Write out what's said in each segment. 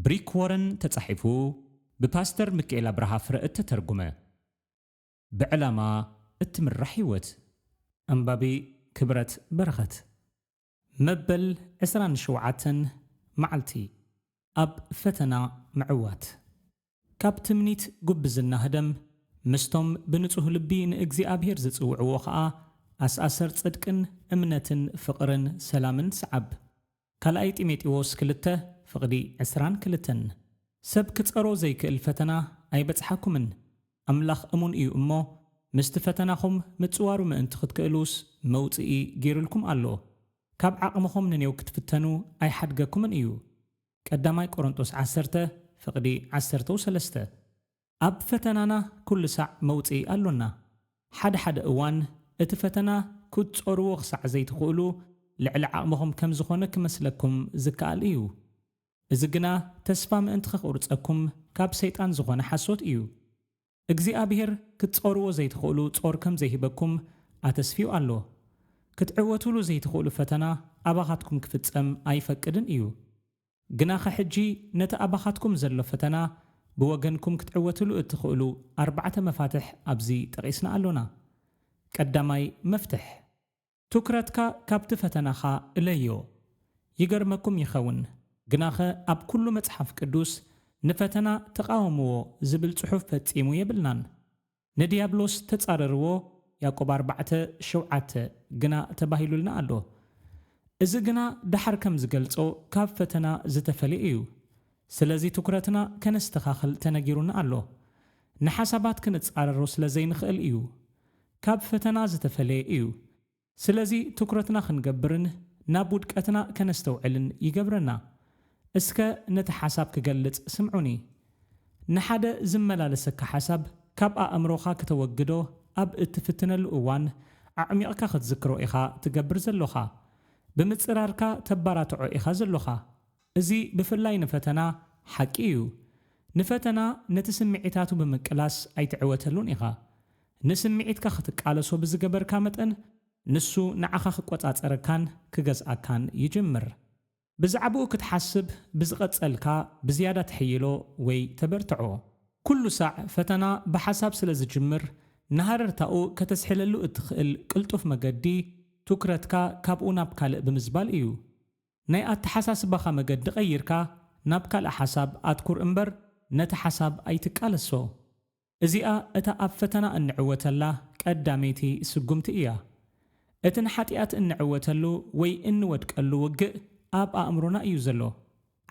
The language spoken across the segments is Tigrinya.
ብሪክ ወረን ተጻሒፉ ብፓስተር ሚካኤል አብርሃ ፍረ እተተርጉመ ብዕላማ እትምራሕ ህይወት አንባቢ ክብረት በረኸት መበል 27 መዓልቲ ኣብ ፈተና ምዕዋት ካብ ትምኒት ጉብዝና ህደም ምስቶም ብንጹህ ልቢ ንእግዚአብሔር ዝጽውዕዎ ኸዓ ኣስኣሰር ጽድቅን እምነትን ፍቕርን ሰላምን ሰዓብ ካልኣይ ጢሞቴዎስ 2 ፍቕዲ 22 ሰብ ክጸሮ ዘይክእል ፈተና ኣይበጽሓኩምን ኣምላኽ እሙን እዩ እሞ ምስቲ ፈተናኹም ምጽዋሩ ምእንቲ ክትክእሉስ መውጽኢ ገይሩልኩም ኣሎ ካብ ዓቕምኹም ንኔው ክትፍተኑ ኣይሓድገኩምን እዩ ቀዳማይ ቆሮንጦስ 10 ፍቕዲ 13 ኣብ ፈተናና ኩሉ ሳዕ መውጽኢ ኣሎና ሓደ እዋን እቲ ፈተና ክትጸርዎ ክሳዕ ዘይትኽእሉ ልዕሊ ዓቕምኹም ከም ዝኾነ ክመስለኩም ዝከኣል እዩ እዚ ግና ተስፋ ምእንቲ ከቕርጸኩም ካብ ሰይጣን ዝኾነ ሓሶት እዩ እግዚኣብሔር ክትጸርዎ ዘይትኽእሉ ጾር ከም ዘይሂበኩም ኣተስፊዩ ኣሎ ክትዕወትሉ ዘይትኽእሉ ፈተና ኣባኻትኩም ክፍጸም ኣይፈቅድን እዩ ግና ሕጂ ነቲ ኣባኻትኩም ዘሎ ፈተና ብወገንኩም ክትዕወትሉ እትኽእሉ 4 መፋትሕ ኣብዚ ጠቒስና ኣሎና ቀዳማይ መፍትሕ ትኩረትካ ካብቲ ፈተናኻ እለዮ ይገርመኩም ይኸውን ግናኸ ኣብ ኩሉ መጽሓፍ ቅዱስ ንፈተና ተቃወምዎ ዝብል ጽሑፍ ፈጺሙ የብልናን ንዲያብሎስ ተጻረርዎ ያዕቆብ 4:7 ግና ተባሂሉልና ኣሎ እዚ ግና ድሓር ከም ዝገልጾ ካብ ፈተና ዝተፈልየ እዩ ስለዚ ትኩረትና ከነስተኻኽል ተነጊሩና ኣሎ ንሓሳባት ክንጻረሮ ስለ ዘይንኽእል እዩ ካብ ፈተና ዝተፈልየ እዩ ስለዚ ትኩረትና ክንገብርን ናብ ውድቀትና ከነስተውዕልን ይገብረና እስከ ነቲ ሓሳብ ክገልጽ ስምዑኒ ንሓደ ዝመላለሰካ ሓሳብ ካብ ኣእምሮኻ ከተወግዶ ኣብ እትፍትነሉ እዋን ኣዕሚቕካ ክትዝክሮ ኢኻ ትገብር ዘለኻ ብምጽራርካ ተባራትዖ ኢኻ ዘለኻ እዚ ብፍላይ ንፈተና ሓቂ እዩ ንፈተና ነቲ ስምዒታቱ ብምቅላስ ኣይትዕወተሉን ኢኻ ንስምዒትካ ክትቃለሶ ብዝገበርካ መጠን ንሱ ንዓኻ ክቆጻጸረካን ክገዝኣካን ይጅምር ብዛዕባኡ ክትሓስብ ብዝቐጸልካ ብዝያዳ ትሕይሎ ወይ ተበርትዖ ኩሉ ሳዕ ፈተና ብሓሳብ ስለ ዝጅምር ንሃረርታኡ ከተስሕለሉ እትኽእል ቅልጡፍ መገዲ ትኩረትካ ካብኡ ናብ ካልእ ብምዝባል እዩ ናይ ኣተሓሳስባኻ መገዲ ቀይርካ ናብ ካልእ ሓሳብ ኣትኩር እምበር ነቲ ሓሳብ ኣይትቃለሶ እዚኣ እታ ኣብ ፈተና እንዕወተላ ቀዳመይቲ ስጉምቲ እያ እቲ ንሓጢኣት እንዕወተሉ ወይ እንወድቀሉ ውግእ ኣብ ኣእምሮና እዩ ዘሎ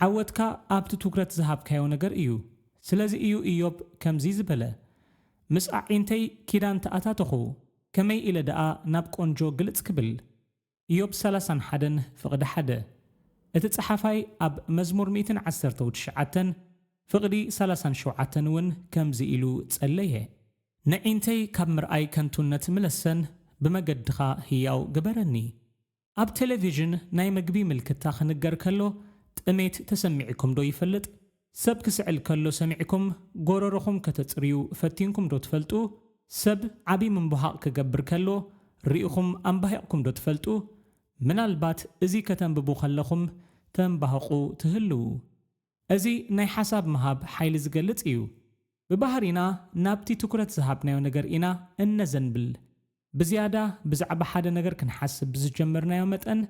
ዓወትካ ኣብቲ ትኩረት ዝሃብካዮ ነገር እዩ ስለዚ እዩ ኢዮብ ከምዚ ዝበለ ምስ ኣዒንተይ ኪዳን ተኣታተኹ ከመይ ኢለ ደኣ ናብ ቆንጆ ግልጽ ክብል ኢዮብ 31 ፍቕዲ 1 እቲ ጸሓፋይ ኣብ መዝሙር 119 ፍቕዲ 37 እውን ከምዚ ኢሉ ጸለየ ንዒንተይ ካብ ምርኣይ ከንቱነት ምለሰን ብመገድኻ ህያው ግበረኒ ኣብ ቴሌቪዥን ናይ መግቢ ምልክታ ክንገር ከሎ ጥሜት ተሰሚዕኩም ዶ ይፈልጥ ሰብ ክስዕል ከሎ ሰሚዕኩም ጎረሮኹም ከተጽርዩ ፈቲንኩም ዶ ትፈልጡ ሰብ ዓቢ ምንቡሃቕ ክገብር ከሎ ርኢኹም ኣንባሂቕኩም ዶ ትፈልጡ ምናልባት እዚ ከተንብቡ ከለኹም ተንባህቑ ትህልው እዚ ናይ ሓሳብ ምሃብ ሓይሊ ዝገልጽ እዩ ብባህሪና ናብቲ ትኩረት ዝሃብናዮ ነገር ኢና እነዘንብል ብዝያዳ ብዛዕባ ሓደ ነገር ክንሓስብ ዝጀመርናዮ መጠን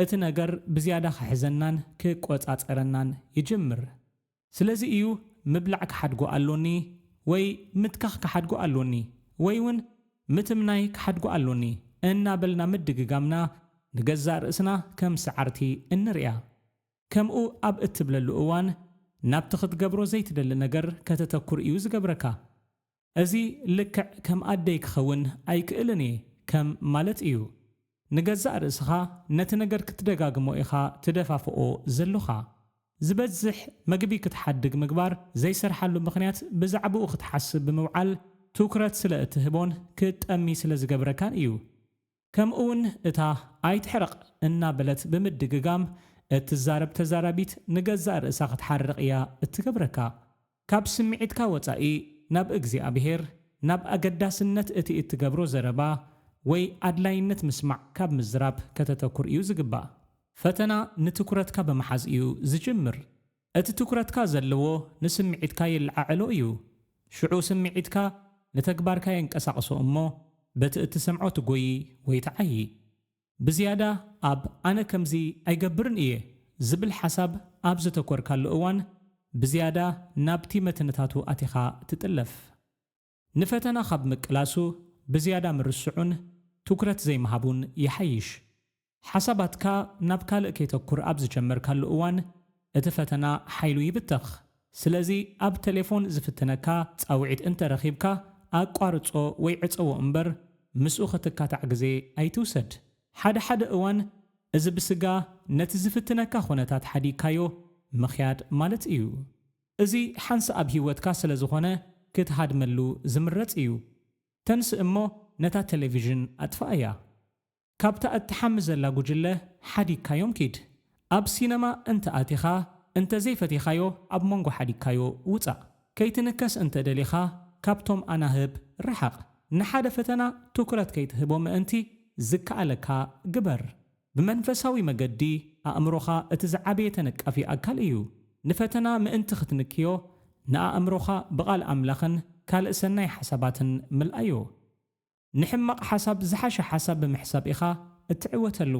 እቲ ነገር ብዝያዳ ክሕዘናን ክቆጻጸረናን ይጅምር ስለዚ እዩ ምብላዕ ክሓድጎ ኣሎኒ ወይ ምትካኽ ክሓድጎ ኣሎኒ ወይ እውን ምትምናይ ክሓድጎ ኣሎኒ እናበልና ምድግጋምና ንገዛእ ርእስና ከም ሰዓርቲ እንርያ ከምኡ ኣብ እትብለሉ እዋን ናብቲ ክትገብሮ ዘይትደሊ ነገር ከተተኩር እዩ ዝገብረካ እዚ ልክዕ ከም ኣደይ ክኸውን ኣይክእልን እየ ከም ማለት እዩ ንገዛእ ርእስኻ ነቲ ነገር ክትደጋግሞ ኢኻ ትደፋፍኦ ዘለኻ ዝበዝሕ መግቢ ክትሓድግ ምግባር ዘይሰርሓሉ ምኽንያት ብዛዕባኡ ክትሓስብ ብምውዓል ትኩረት ስለ እትህቦን ክትጠሚ ስለ ዝገብረካን እዩ ከምኡውን እታ ኣይትሕረቕ እናበለት ብምድግጋም እትዛረብ ተዛራቢት ንገዛእ ርእሳ ክትሓርቕ እያ እትገብረካ ካብ ስምዒትካ ወፃኢ ናብ እግዚኣብሔር ናብ ኣገዳስነት እቲ እትገብሮ ዘረባ ወይ ኣድላይነት ምስማዕ ካብ ምዝራብ ከተተኩር እዩ ዝግባእ ፈተና ንትኩረትካ በመሓዝ እዩ ዝጅምር ትኩረትካ ዘለዎ ንስምዒትካ ይለዓዕሎ እዩ ሽዑ ስምዒትካ ንተግባርካ የንቀሳቕሶ እሞ በቲ እትሰምዖ ትጎይ ወይ ተዓይ ብዝያዳ ኣብ ኣነ ከምዚ ኣይገብርን እየ ዝብል ሓሳብ ኣብ ዝተኰርካሉ እዋን ብዝያዳ ናብቲ መትንታቱ ኣቲኻ ትጥለፍ ንፈተና ካብ ምቅላሱ ብዝያዳ ምርስዑን ትኩረት ዘይመሃቡን ይሓይሽ ሓሳባትካ ናብ ካልእ ከይተኩር ኣብ ዝጀመርካሉ እዋን እቲ ፈተና ሓይሉ ይብተኽ ስለዚ ኣብ ቴሌፎን ዝፍትነካ ጻውዒት እንተረኺብካ ኣቋርጾ ወይ ዕፀዎ እምበር ምስኡ ኽትካታዕ ግዜ ኣይትውሰድ ሓደ እዋን እዚ ብስጋ ነቲ ዝፍትነካ ኹነታት ሓዲግካዮ ምኽያድ ማለት እዩ እዚ ሓንሲ ኣብ ህይወትካ ስለ ዝኾነ ክትሃድመሉ ዝምረጽ እዩ ተንስ እሞ ነታ ቴሌቪዥን ኣጥፋእያ ካብታ እትሓምስ ዘላ ጉጅለ ሓዲግካዮም ኪድ ኣብ ሲነማ እንተ ኣቲኻ እንተ ዘይፈቲኻዮ ኣብ መንጎ ሓዲግካዮ ውፃእ ከይትንከስ እንተ ደሊኻ ካብቶም ኣናህብ ረሓቕ ንሓደ ፈተና ትኩረት ከይትህቦ ምእንቲ ዝከኣለካ ግበር ብመንፈሳዊ መገዲ ኣእምሮኻ እቲ ዝዓበየ ተነቃፊ ኣካል እዩ ንፈተና ምእንቲ ክትንክዮ ንኣእምሮኻ ብቓል ኣምላኽን ካልእ ሰናይ ሓሳባትን ምልኣዮ ንሕማቕ ሓሳብ ዝሓሸ ሓሳብ ብምሕሳብ ኢኻ እትዕወተሉ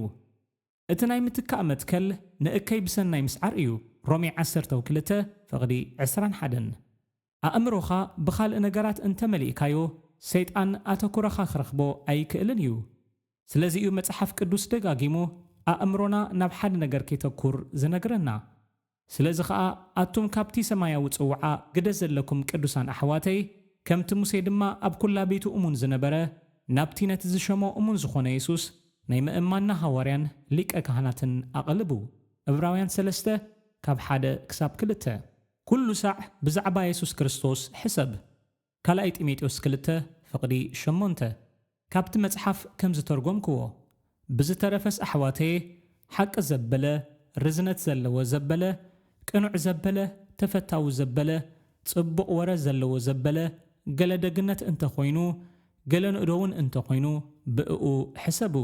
እቲ ናይ ምትካእ መትከል ንእከይ ብሰናይ ምስዓር እዩ ሮሜ 12:21 ኣእምሮኻ ብኻልእ ነገራት እንተመሊእካዮ ሰይጣን ኣተኩረኻ ክረኽቦ ኣይክእልን እዩ ስለዚ እዩ መጽሓፍ ቅዱስ ደጋጊሙ ኣእምሮና ናብ ሓደ ነገር ከይተኩር ዝነግረና ስለዚ ኸዓ ኣቱም ካብቲ ሰማያዊ ጽውዓ ግደ ዘለኩም ቅዱሳን ኣሕዋተይ ከምቲ ሙሴ ድማ ኣብ ኩላ ቤቱ እሙን ዝነበረ ናብቲ ነቲ ዝሸሞ እሙን ዝኾነ የሱስ ናይ ምእማንና ሃዋርያን ሊቀ ካህናትን ኣቐልቡ ዕብራውያን 3:1-2 ኩሉ ሳዕ ብዛዕባ የሱስ ክርስቶስ ሕሰብ ካልኣይ ጢሞቴዎስ 2:8 ካብቲ መጽሓፍ ከም ዝተርጎምክዎ ብዝተረፈስ ኣሕዋተየ ሓቂ ዘበለ ርዝነት ዘለዎ ዘበለ ቅኑዕ ዘበለ ተፈታዊ ዘበለ ጽቡቕ ወረ ዘለዎ ዘበለ ገለ ደግነት እንተኾይኑ ገለ ንእዶውን እንተኾይኑ ብእኡ ሕሰቡ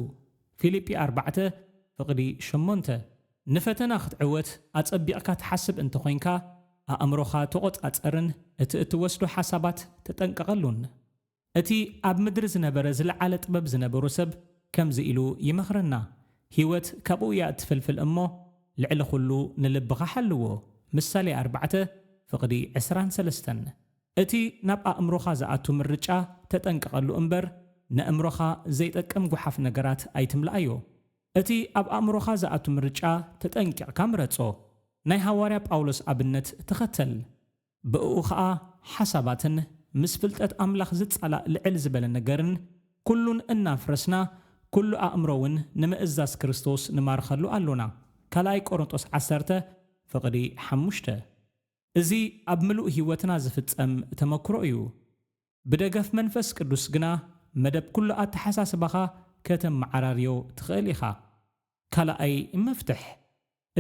ፊልጵ 4:8 ንፈተና ክትዕወት ኣጸቢቕካ ትሓስብ እንተኾይንካ ኣእምሮኻ ተቖጻጸርን እቲ እትወስዶ ሓሳባት ተጠንቀቐሉን እቲ ኣብ ምድሪ ዝነበረ ዝለዓለ ጥበብ ዝነበሩ ሰብ ከምዚ ኢሉ ይመኽረና ህይወት ካብኡ እያ እትፍልፍል እሞ ልዕሊ ኩሉ ንልብኻ ሓልዎ ምሳሌ 4:23 እቲ ናብ ኣእምሮኻ ዝኣቱ ምርጫ ተጠንቀቐሉ እምበር ንእምሮኻ ዘይጠቅም ጉሓፍ ነገራት ኣይትምላእዮ እቲ ኣብ ኣእምሮኻ ዝኣቱ ምርጫ ተጠንቂቕካ ምረጾ ናይ ሃዋርያ ጳውሎስ ኣብነት ተኸተል ብእኡ ኸዓ ሓሳባትን ምስ ፍልጠት ኣምላኽ ዝጻላእ ልዕል ዝበለ ነገርን ኩሉን እናፍረስና ኩሉ ኣእምሮውን ንምእዛዝ ክርስቶስ ንማርኸሉ ኣሎና ካልኣይ ቆሮንጦስ 10:5 እዚ ኣብ ምሉእ ህይወትና ዝፍጸም ተመክሮ እዩ ብደገፍ መንፈስ ቅዱስ ግና መደብ ኩሉ ኣተሓሳስባኻ ከተመዓራርዮ ትኽእል ኢኻ ካልኣይ መፍትሕ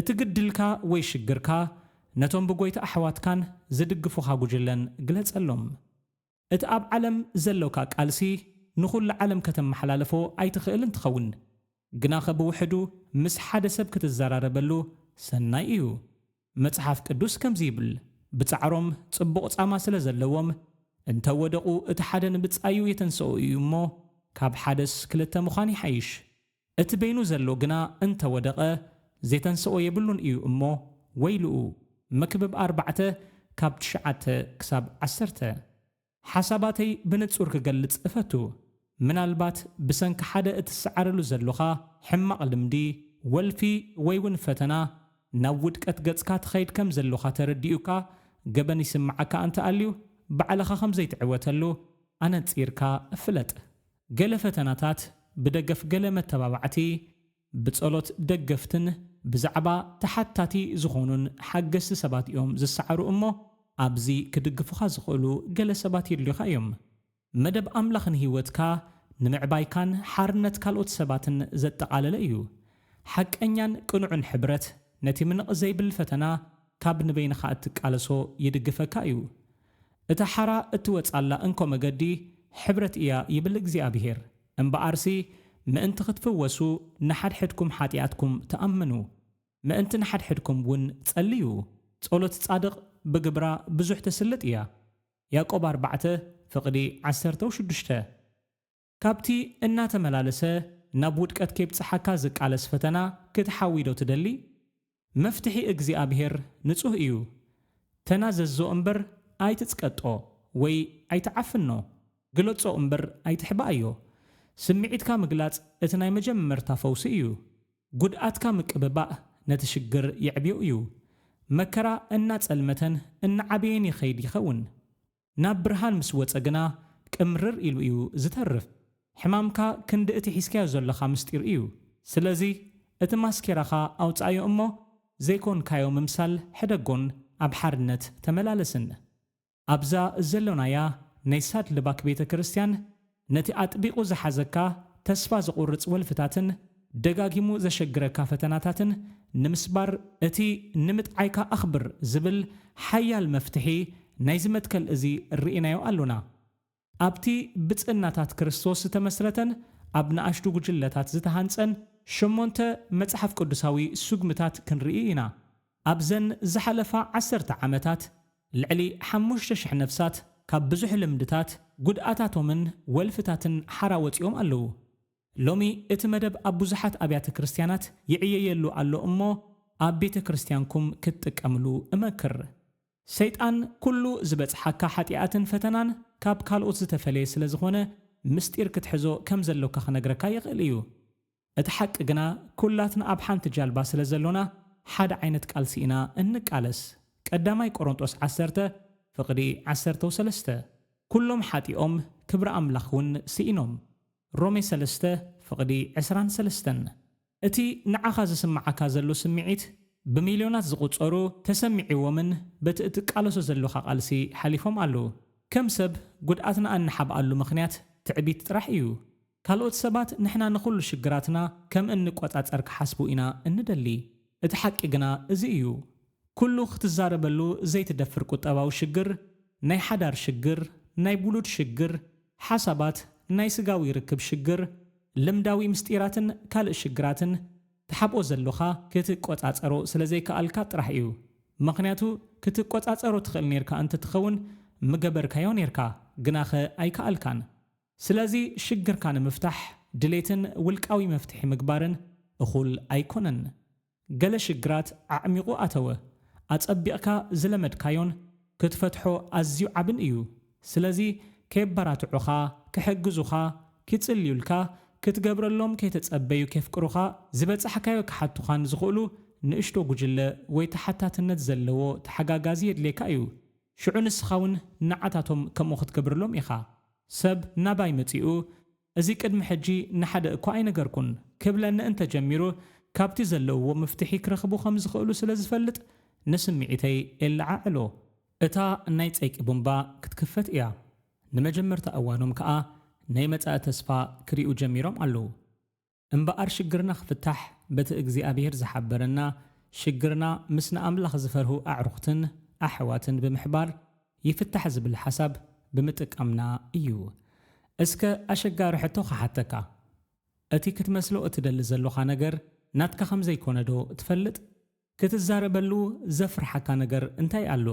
እቲ ግድልካ ወይ ሽግርካ ነቶም ብጎይታ ኣሕዋትካን ዝድግፉኻ ጉጅለን ግለጸሎም እቲ ኣብ ዓለም ዘለውካ ቃልሲ ንኹሉ ዓለም ከተመሓላለፎ ኣይትኽእልን ትኸውን ግና ብውሕዱ ምስ ሓደ ሰብ ክትዘራረበሉ ሰናይ እዩ መጽሓፍ ቅዱስ ከምዚ ይብል ብጻዕሮም ጽቡቕ ጻማ ስለ ዘለዎም እንተወደቑ እቲ ሓደ ንብጻዩ የተንስኦ እዩ እሞ ካብ ሓደስ ክልተ ምዃን ይሓይሽ እቲ በይኑ ዘሎ ግና እንተወደቐ ዘይተንስኦ የብሉን እዩ እሞ ወይልኡ መክብብ 4:9-10 ሓሳባተይ ብንጹር ክገልጽ እፈቱ ምናልባት ብሰንኪ ሓደ እትሰዓረሉ ዘለኻ ሕማቕ ልምዲ ወልፊ ወይ ውን ፈተና ናብ ውድቀት ገጽካ ትኸይድ ከም ዘለኻ ተረዲኡካ ገበን ይስምዓካ እንተኣልዩ ባዕልኻ ከም ዘይትዕወተሉ ኣነጺርካ እፍለጥ ገለ ፈተናታት ብደገፍ ገለ መተባባዕቲ ብጸሎት ደገፍትን ብዛዕባ ተሓታቲ ዝኾኑን ሓገዝቲ ሰባት እዮም ዝሰዓሩ እሞ ኣብዚ ክድግፉኻ ዝኽእሉ ገለ ሰባት ይድልዩኻ እዮም መደብ ኣምላኽን ህይወትካ ንምዕባይካን ሓርነት ካልኦት ሰባትን ዘጠቓለለ እዩ ሓቀኛን ቅኑዕን ሕብረት ነቲ ምንቕ ዘይብል ፈተና ካብ ንበይንኻ እትቃለሶ ይድግፈካ እዩ እታ ሓራ እትወጻላ እንኮ መገዲ ሕብረት እያ ይብል እግዚኣብሔር እምበኣርሲ ምእንቲ ክትፍወሱ ንሓድሕድኩም ሓጢኣትኩም ተኣምኑ ምእንቲ ንሓድሕድኩም ውን ጸልዩ ጸሎት ጻድቕ ብግብራ ብዙሕ ተስልጥ እያ። ያዕቆብ 4:16 ካብቲ እናተመላለሰ ናብ ውድቀት ከይብጽሓካ ዝቃለስ ፈተና ክትሓዊዶ ትደሊ? መፍትሒ እግዚኣብሔር ንጹህ እዩ። ተናዘዞ እምበር ኣይትጽቀጦ ወይ ኣይትዓፍኖ፣ ግለጾ እምበር ኣይትሕባእዮ። ስምዒትካ ምግላጽ እቲ ናይ መጀመርታ ፈውሲ እዩ። ጉድኣትካ ምቅብባእ ነቲ ሽግር ይዕብዮ እዩ። መከራ እናጸልመተን እናዓበየን ይኸይድ ይኸውን። ናብ ብርሃን ምስ ወፀ ግና ቅምርር ኢሉ እዩ ዝተርፍ። ሕማምካ ክንዲ እቲ ሒዝካዮ ዘለኻ ምስጢር እዩ። ስለዚ እቲ ማስኬራኻ ኣውፃዮ እሞ ዘይኮንካዮ ምምሳል ሕደጎን ኣብ ሓርነት ተመላለስን። ኣብዛ ዘሎናያ ናይ ሳድ ልባክ ቤተ ክርስቲያን ነቲ ኣጥቢቑ ዝሓዘካ ተስፋ ዝቑርጽ ወልፍታትን ደጋጊሙ ዘሸግረካ ፈተናታትን ንምስባር እቲ ንምጥዓይካ ኣኽብር ዝብል ሓያል መፍትሒ ናይ ዝመትከል እዚ ርኢናዮ ኣሉና። ኣብቲ ብጽናታት ክርስቶስ ዝተመስረተን ኣብ ንኣሽቱ ጉጅለታት ዝተሃንጸን 8 መጽሓፍ ቅዱሳዊ ሱግምታት ክንርኢ ኢና። ኣብዘን ዝሓለፋ 10 ዓመታት ልዕሊ 5,000 ነፍሳት ካብ ብዙሕ ልምድታት ጉድኣታቶምን ወልፍታትን ሓራ ወፂኦም ኣለዉ። ሎሚ እቲ መደብ ኣብ ብዙሓት ኣብያተ ክርስቲያናት ይዕየየሉ ኣሎ እሞ ኣብ ቤተ ክርስቲያንኩም ክትጥቀምሉ እመክር። ሰይጣን ኩሉ ዝበጽሓካ ሓጢኣትን ፈተናን ካብ ካልኦት ዝተፈለየ ስለ ዝኾነ ምስጢር ክትሕዞ ከም ዘለካ ክነግረካ ይኽእል እዩ። እቲ ሓቂ ግና ኩላትና ኣብ ሓንቲ ጃልባ ስለ ዘሎና ሓደ ዓይነት ቃልሲ ኢና እንቃለስ። ቀዳማይ ቆሮንጦስ 10:13 ኩሎም ሓጢኦም ክብሪ ኣምላኽ እውን ስኢኖም። ሮሜ 3:23 እቲ ንዓኻ ዝስማዓካ ዘሎ ስምዒት ብሚልዮናት ዝቝጸሩ ተሰሚዒዎምን በቲ እትቃለሶ ዘለኻ ቃልሲ ሓሊፎም ኣለዉ። ከም ሰብ ጉድኣትና እንሓብኣሉ ምኽንያት ትዕቢት ጥራሕ እዩ። ካልኦት ሰባት ንሕና ንኹሉ ሽግራትና ከም እንቈጻጸር ክሓስቡ ኢና እንደሊ። እቲ ሓቂ ግና እዚ እዩ። ኩሉ ክትዛረበሉ ዘይትደፍር ቁጠባዊ ሽግር፣ ናይ ሓዳር ሽግር፣ ናይ ብሉድ ሽግር፣ ሓሳባት፣ ናይ ስጋዊ ርክብ ሽግር፣ ልምዳዊ ምስጢራትን ካልእ ሽግራትን ተሓብኦ ዘለኻ ክትቆጻጸሮ ስለ ዘይከኣልካ ጥራሕ እዩ። ምኽንያቱ ክትቆጻጸሮ ትኽእል ነርካ እንትትኸውን ምገበርካዮ ነርካ ግናኸ ኣይከኣልካን። ስለዚ ሽግርካ ንምፍታሕ ድሌትን ውልቃዊ መፍትሒ ምግባርን እኹል ኣይኮነን። ገለ ሽግራት ኣዕሚቑ ኣተወ ኣጸቢቕካ ዝለመድካዮን ክትፈትሖ ኣዝዩ ዓብን እዩ። ስለዚ ከየበራትዑኻ፣ ክሕግዙኻ፣ ክጽልዩልካ፣ ክትገብረሎም ከይተጸበዩ ከፍቅሩኻ፣ ዝበጽሕካዮ ክሓቱኻን ዝኽእሉ ንእሽቶ ጉጅለ ወይ ተሓታትነት ዘለዎ ተሓጋጋዚ የድልየካ እዩ። ሽዑ ንስኻውን ንዓታቶም ከምኡ ክትገብርሎም ኢኻ። ሰብ ናባይ መጺኡ እዚ ቅድሚ ሕጂ ንሓደ እኳ ኣይነገርኩን ክብለኒ እንተጀሚሩ ካብቲ ዘለውዎ መፍትሒ ክረኽቡ ከም ዝኽእሉ ስለ ዝፈልጥ ንስምዒተይ የለዓዕሎ። እታ ናይ ፀይቂ ቡምባ ክትክፈት እያ። ንመጀመርታ እዋኖም ከዓ ናይ መጻኢ ተስፋ ክሪኡ ጀሚሮም ኣለዉ። እምበኣር ሽግርና ክፍታሕ በቲ እግዚኣብሔር ዝሓበረና ሽግርና ምስ ንኣምላኽ ዝፈርሁ ኣዕሩኽትን ኣሕዋትን ብምሕባር ይፍታሕ ዝብል ሓሳብ ብምጥቃምና እዩ። እስከ ኣሸጋሪ ሕቶ ክሓተካ፣ እቲ ክትመስሎ እትደሊ ዘለኻ ነገር ናትካ ከም ዘይኮነ ዶ ትፈልጥ? ክትዛረበሉ ዘፍርሓካ ነገር እንታይ ኣሎ?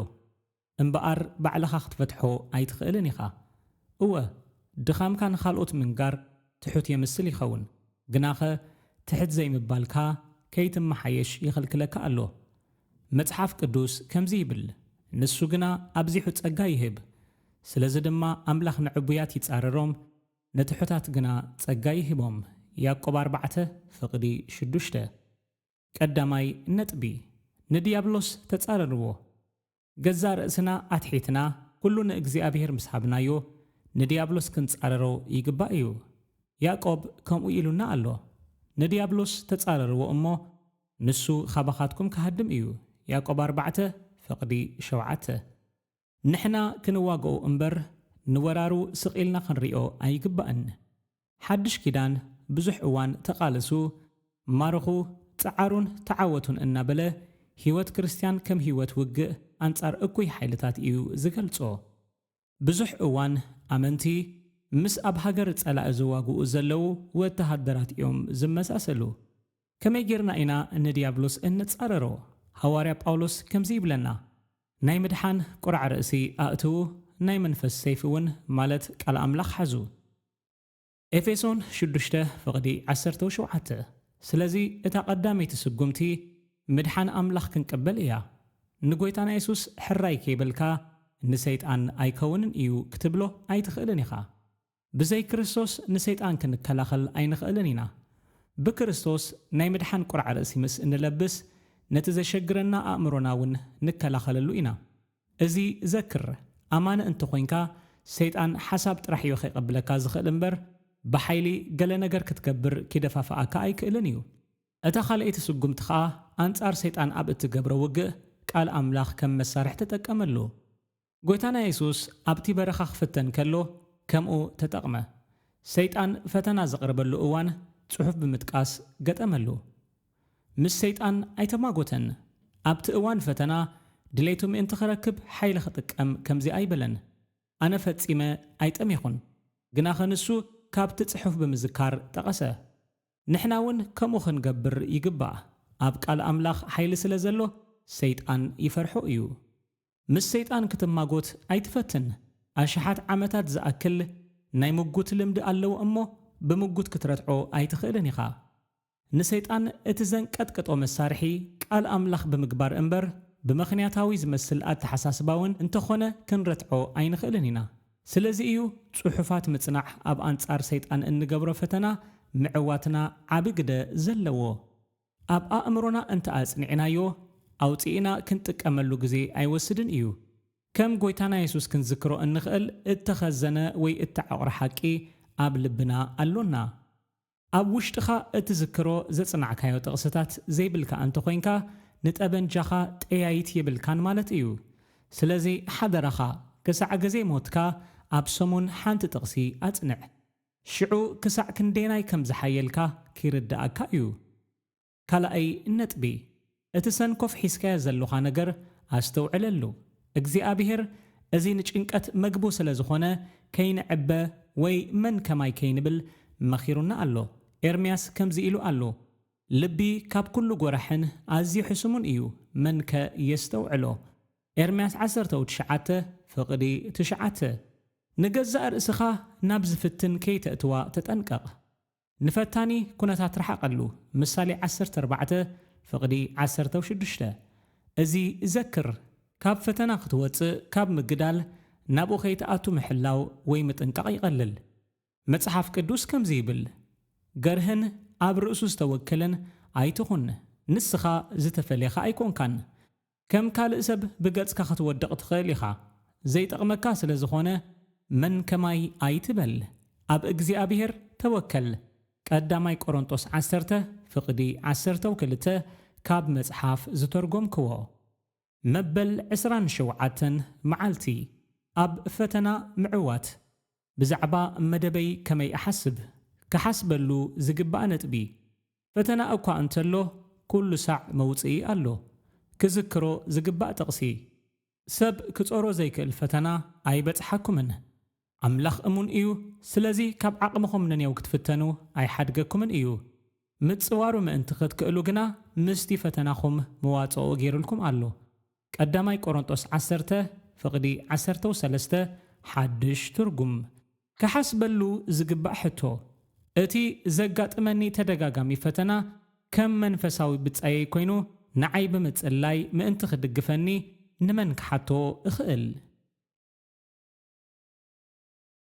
እምበኣር ባዕልኻ ክትፈትሖ ኣይትኽእልን ኢኻ። እወ ድኻምካ ንኻልኦት ምንጋር ትሑት የምስል ይኸውን፣ ግናኸ ትሕት ዘይምባልካ ከይትመሓየሽ ይኽልክለካ ኣሎ። መጽሓፍ ቅዱስ ከምዚ ይብል፣ ንሱ ግና ኣብዚሑ ጸጋ ይህብ። ስለዚ ድማ ኣምላኽ ንዕቡያት ይጻረሮም፣ ንትሑታት ግና ጸጋ ይህቦም። ያዕቆብ 4:6 ቀዳማይ ነጥቢ ንዲያብሎስ ተጻረርዎ። ገዛ ርእስና ኣትሒትና ኩሉ ንእግዚኣብሔር ምስ ሃብናዮ ንዲያብሎስ ክንጻረሮ ይግባእ እዩ። ያዕቆብ ከምኡ ኢሉና ኣሎ፣ ንዲያብሎስ ተጻረርዎ እሞ ንሱ ኻባኻትኩም ክሃድም እዩ። ያዕቆብ 4:7 ንሕና ክንዋግኦ እምበር ንወራሩ ስቒልና ክንሪኦ ኣይግባእን። ሓድሽ ኪዳን ብዙሕ እዋን ተቓለሱ፣ ማርኹ፣ ጸዓሩን ተዓወቱን እናበለ ህይወት ክርስቲያን ከም ህይወት ውግእ ኣንጻር እኩይ ሓይልታት እዩ ዝገልጾ። ብዙሕ እዋን ኣመንቲ ምስ ኣብ ሃገር ጸላኢ ዝዋግኡ ዘለዉ ወተሃደራት እዮም ዝመሳሰሉ። ከመይ ጌርና ኢና ንዲያብሎስ እንጻረሮ? حواريا باولوس كمزي بلنا ناي مدحان قرع رأسي أأتو ناي منفس سيفون مالت قال أملاخ حزو ኤፌሶን 6 ፍቕዲ 17 ስለዚ እታ ቀዳመይቲ ስጉምቲ ምድሓን ኣምላኽ ክንቀበል እያ ንጎይታና ኢየሱስ ሕራይ ከይበልካ ንሰይጣን ኣይከውንን እዩ ክትብሎ ኣይትኽእልን ኢኻ ብዘይ ክርስቶስ ንሰይጣን ክንከላኸል ኣይንኽእልን ኢና ብክርስቶስ ናይ ምድሓን ቁርዓ ርእሲ ምስ እንለብስ ነቲ ዘሸግረና ኣእምሮና እውን ንከላኸለሉ ኢና እዚ ዘክር ኣማነ እንተኾይንካ ሰይጣን ሓሳብ ጥራሕ እዩ ከይቐብለካ ዝኽእል እምበር بحيلي قال نجر كتكبر كده فافعك أي كإلنيو أتخلى يتسجمت خا أنت أرسيت عن أب تجبر وجه قال أملاخ كم مسارح تتكمله قوتنا يسوس أبتي برخخ فتن كله كم أو تتقمه سيتان فتنا زقرب اللؤوان صحف بمتقاس قد أمله مس سيتان أيتما قوتن أبت أوان فتنا دليتم أنت خركب حيل خطك أم كم زي أي بلن أنا فتسيمة أيتم يخون جناخ نسو كابت صحف بمذكار تقسى نحناون كمو خنقبر يقبع أبقى الأملاخ حيل سلزلو سيطان يفرحو إيو مس سيطان كتما قوت أيتفتن أشحات عمتات زأكل ناي مقوت لمد ألو أمو بمقوت كترتعو أيتخيلني خا نسيطان اتزن كتكتو مسارحي قال أملاخ بمقبار أمبر بمخنياتاوي زمسل أتحساسباون انتخونا كنرتعو أينخيلنينا سلازي إيو صحفات متصنع أب أنصار سيطان إنقبر فتنا معواتنا عبقدة زلوو أب أمرنا أنت أصنعنا يو أو تينا كنتك أملو جزي أي وسدن إيو كم قويتانا يسوس كن ذكرو النخل اتخزنا وي اتعور حكي أب لبنا ألونا أب وشتخا اتذكرو زتصنع كايو تغسطات زي بلكا أنتو خوينكا نتأبن جاخا تأيايت يبلكان مالت إيو سلازي حدرخا كسع جزي موتكا أبسمون حانت تغسي أتنع شعو كسع كنديناي كم زحيلكا كيرد أكايو كالا أي نتبي اتسن كوف حيسكا زلوخا نجر أستوعللو اجزي أبيهر أزينج إنكت مقبوس لزخونة كين عبا وي من كماي كينبل مخيرنا ألو إرمياس كم زيلو ألو لبي كاب كل جورحن أزي حسمون إيو من ك يستوعلو إرمياس 19 فقدي 9 نجزأ رأسخا نبز فتن كي تأتوا تتنقق نفتاني كنا تترحق له مثالي 14 فقدي 16 أزي ذكر كاب فتنا خطوات كاب مقدال نابو خي تأتو محلاو ويمتنقق يقلل متصحف قدوس كم زيبل قرهن عبر رؤسوس توكلن أيتخن نسخا زتفليخا أيكون كان كم كال إسب بقدس كخطوات دقت خيليخا زي تقمكا سلزخونه من كماي أيتبل أب إجزي أبيهر توكل قداماي كورنثوس 10 فقدي 10 وكلته كاب مصحف زترجم كوا مبل 27 معالتي أب فتنا معوات بزعبا مدبي كمي أحسب كحسبلو زقبا نتبي فتنا أوكا أنتلو كل ساع موتئي ألو كذكرو زقبا تقسي سب كتصورو زيك الفتنا أي بتحكمن أملاخ أمون إيو سلازي كاب عقمكم ننيو كتفتنو أي حدقكم إيو متصوارو ما انتخد كألوغنا مستي فتناخم مواتو غيرلكم ألو قداماي كورنثوس 10 فقدي 13 حدش ترجم كحسبلو زقبا حتو اتي زقات مني تدقاقامي فتنا كم منفساوي بتصاي كوينو نعي بمتصلاي ما انتخد قفني نمنك حتو اخقل